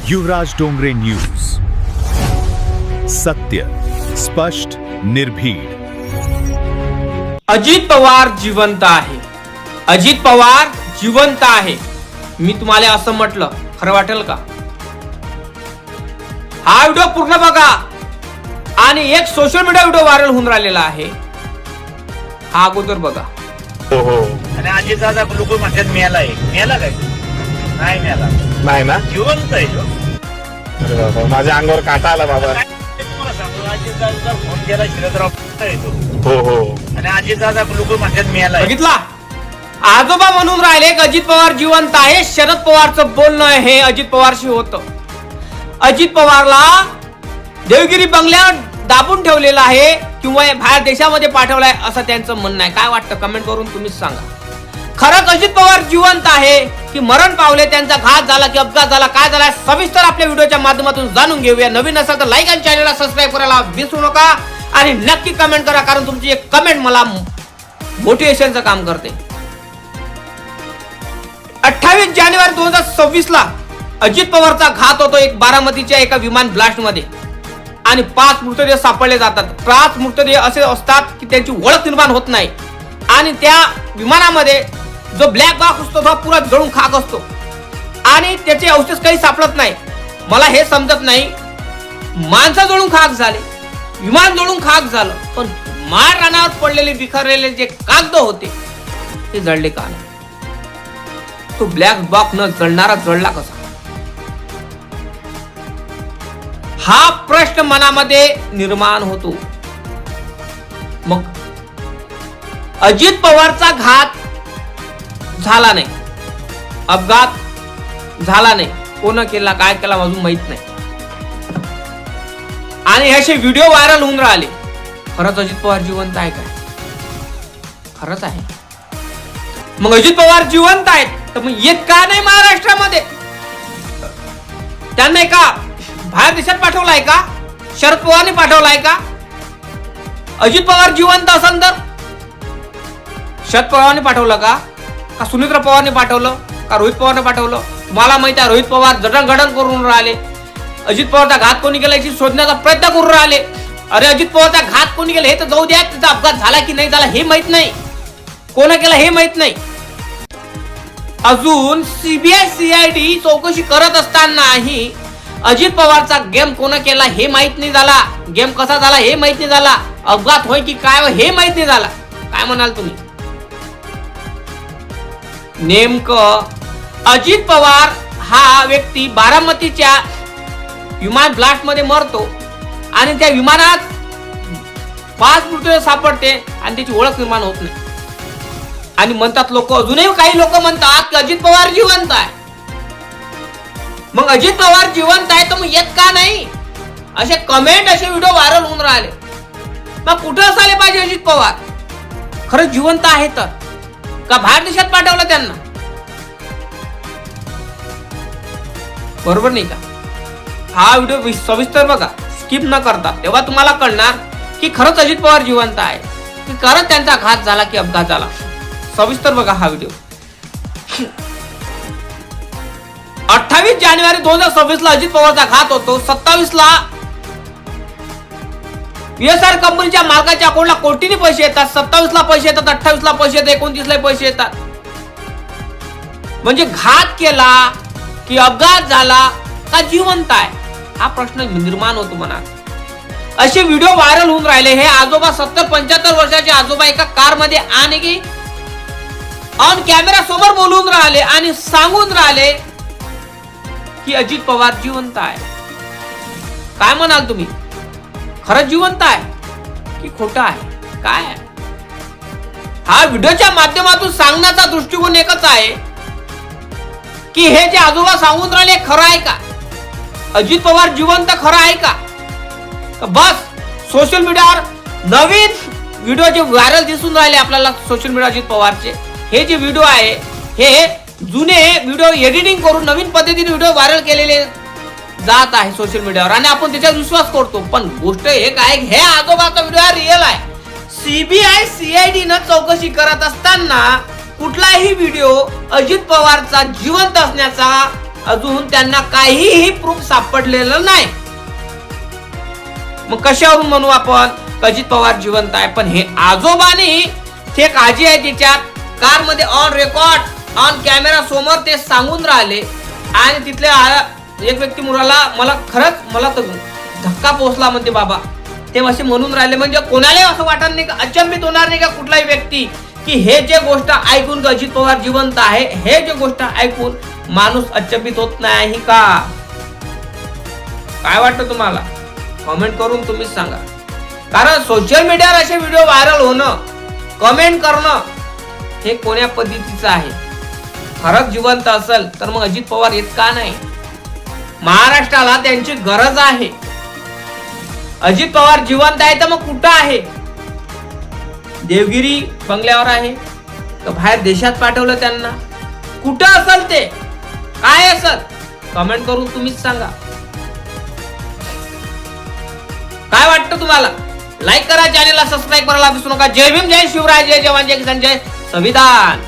युवराज Dongre news, सत्य, स्पष्ट, निर्भीड. अजित पवार जिवंत आहे. अजित पवार जिवंत आहे. मी तुम्हाला असं म्हटलं, खरं वाटेल का? हा व्हिडिओ पूर्ण बघा. आणि एक सोशल मीडिया व्हिडिओ व्हायरल होऊन राहिलेला आहे, हा अगोदर बघा. हो. आणि अजित दादा लोक म्हणतात मेला काय? नाही मेला, नाही ना, जिवंत आहे तो. अरे बाबा, माझ्या अंगावर काटा आला बाबा. तुम्हाला सांगतो, अजित दादा फोन केला शिरदराव येतो. हो. आणि अजित दादा लोक म्हणतात मेला. बघितला, आजोबा म्हणून राहिले की अजित पवार जिवंत आहे. शरद पवारचं बोलणं हे अजित पवारशी होतं. अजित पवारला देवगिरी बंगल्यावर दाबून ठेवलेलं आहे किंवा बाहेर देशामध्ये पाठवलाय असं त्यांचं म्हणणं आहे. काय वाटतं कमेंट करून तुम्हीच सांगा. खरंच अजित पवार जिवंत आहे की मरण पावले, त्यांचा घात झाला की अपघात झाला, काय झाला सविस्तर आपल्या व्हिडिओच्या माध्यमातून जाणून घेऊया. नवीन असाल तर लाईक आणि चॅनलला सबस्क्राईब करायला विसरू नका आणि नक्की कमेंट करा, कारण तुमची एक कमेंट मला मोटिवेशनचं काम करते. 28 जानेवारी 2026 ला अजित पवारचा घात होतो एक बारामतीच्या एका विमान ब्लास्ट मध्ये आणि 5 मृतदेह सापडले जातात. 5 मृतदेह असे असतात की त्यांची ओळख निर्माण होत नाही आणि त्या विमानामध्ये जो ब्लॅक बॉक्स असतो तो पुरा जळून खाक असतो आणि त्याचे अवशेष काही सापडत नाही. मला हे समजत नाही, माणसं जळून खाक झाले, विमान जळून खाक झालं, पण माळ रानावर पडलेले विखरलेले जे कागद होते ते जळले का नाही? तो ब्लॅक बॉक्स न जळणारा जळला कसा? हा प्रश्न मनामध्ये निर्माण होतो. मग अजित पवारचा घात झाला नाही, अपघात झाला नाही, कोण केला काय केला अजून माहित नाही आणि असे व्हिडिओ व्हायरल होऊन राहिले. खरंच अजित पवार जिवंत आहे काय? खरंच आहे. मग अजित पवार जिवंत आहेत तर मग येत का नाही महाराष्ट्रामध्ये? त्यांना का बाहेर देशात पाठवलाय का? शरद पवारने पाठवलाय का? अजित पवार जिवंत असेल तर शरद पवारने पाठवलं का सुनीत्रा पवारने पाठवलं का रोहित पवारने पाठवलं? मला माहिती आहे रोहित पवार जडणघडण करून राहिले. अजित पवारचा घात कोणी केला याची शोधण्याचा प्रयत्न करून राहिले. अरे अजित पवारचा घात कोणी केला हे तर जाऊ द्या, त्याचा अपघात झाला की नाही झाला हे माहित नाही, कोण केला हे माहित नाही. अजून सीबीआय सीआयडी चौकशी करत असतानाही अजित पवारचा गेम कोण केला हे माहित नाही झाला, गेम कसा झाला हे माहित नाही झाला, अपघात होय की काय हे माहित नाही झाला. काय म्हणाल तुम्ही? नेमकं अजित पवार हा व्यक्ती बारामतीच्या विमान ब्लास्ट मध्ये मरतो आणि त्या विमानात 5 मृतदेह सापडते आणि त्याची ओळख निर्माण होत नाही आणि म्हणतात लोक, अजूनही काही लोक म्हणतात की अजित पवार जिवंत आहे. मग अजित पवार जिवंत आहे तर मग येत का नाही? असे कमेंट असे व्हिडिओ व्हायरल होऊन राहिले. मग कुठं असायला पाहिजे अजित पवार? खरंच जिवंत आहे तर का बाहेर देशात पाठवलं त्यांना? बरोबर नाही का? हा व्हिडिओ सविस्तर बघा, स्किप न करता, तेव्हा तुम्हाला कळणार की खरंच अजित पवार जिवंत आहे की खरंच त्यांचा घात झाला की अपघात झाला. सविस्तर बघा हा व्हिडिओ. 28 जानेवारी 2026 ला अजित पवारचा घात होतो. 27 ला VSR कंपनीच्या मालकाच्या अकाउंटला कोटीने पैसे येतात. 27 ला पैसे येतात, 28 ला पैसे येतात, 29 ला पैसे येतात. म्हणजे घात केला की अपघात झाला का जिवंत आहे हा प्रश्न निर्माण होतो मनात. असे व्हिडिओ व्हायरल होऊन राहिले. हे आजोबा 70-75 वर्षाचे आजोबा एका कार मध्ये आणि की ऑन कॅमेरा समोर बोलून राहिले आणि सांगून राहिले की अजित पवार जिवंत आहे. काय म्हणाल तुम्ही? खरंच जिवंत आहे की खोटं आहे? काय आहे? हा व्हिडिओच्या माध्यमातून सांगण्याचा दृष्टिकोन एकच आहे की हे जे आजोबा सांगून राहिले खरं आहे का? अजित पवार जिवंत खरं आहे का? बस सोशल मीडियावर नवीन व्हिडिओ जे व्हायरल दिसून राहिले आपल्याला सोशल मीडिया अजित पवारचे, हे जे व्हिडिओ आहे हे जुने व्हिडिओ एडिटिंग करून नवीन पद्धतीने व्हिडिओ व्हायरल केलेले जात आहे सोशल मीडियावर आणि आपण त्याच्यावर विश्वास करतो. पण गोष्ट हे काय, हे आजोबाचा व्हिडिओ रिअल आहे. सीबीआय सीआयडी न चौकशी करत असताना कुठलाही व्हिडिओ अजित पवारचा जिवंत असण्याचा अजून त्यांना काहीही प्रूफ सापडलेलं नाही. मग कशावरून म्हणू आपण अजित पवार जिवंत आहे? पण हे आजोबानी एक आजी आहे तिच्यात कार मध्ये ऑन रेकॉर्ड ऑन कॅमेरा समोर ते सांगून राहिले आणि तिथले एक व्यक्ती मुलाला मला तर धक्का पोहोचला म्हणते बाबा. ते असे म्हणून राहिले म्हणजे कोणालाही असं वाटत नाही का, अचंबित होणार नाही का कुठलाही व्यक्ती की हे जे गोष्ट ऐकून अजित पवार जिवंत आहे हे जे गोष्ट ऐकून माणूस अचंबित होत नाही का? काय वाटतं तुम्हाला? कमेंट करून तुम्हीच सांगा. कारण सोशल मीडियावर असे व्हिडिओ व्हायरल होणं, कमेंट करणं हे कोण्या पद्धतीचं आहे? खरंच जिवंत असेल तर मग अजित पवार येत का नाही? महाराष्ट्राला त्यांची गरज आहे. अजित पवार जिवंत आहे तर मग कुठं आहे? देवगिरी बंगल्यावर आहे तर बाहेर देशात पाठवलं त्यांना? कुठं असेल ते? काय असेल? कमेंट करून तुम्हीच सांगा. काय वाटतं तुम्हाला? लाईक करा, चॅनलला सबस्क्राईब करायला विसरू नका. जय भीम, जय शिवराय, जय जवान, जय किसान, जय संविधान.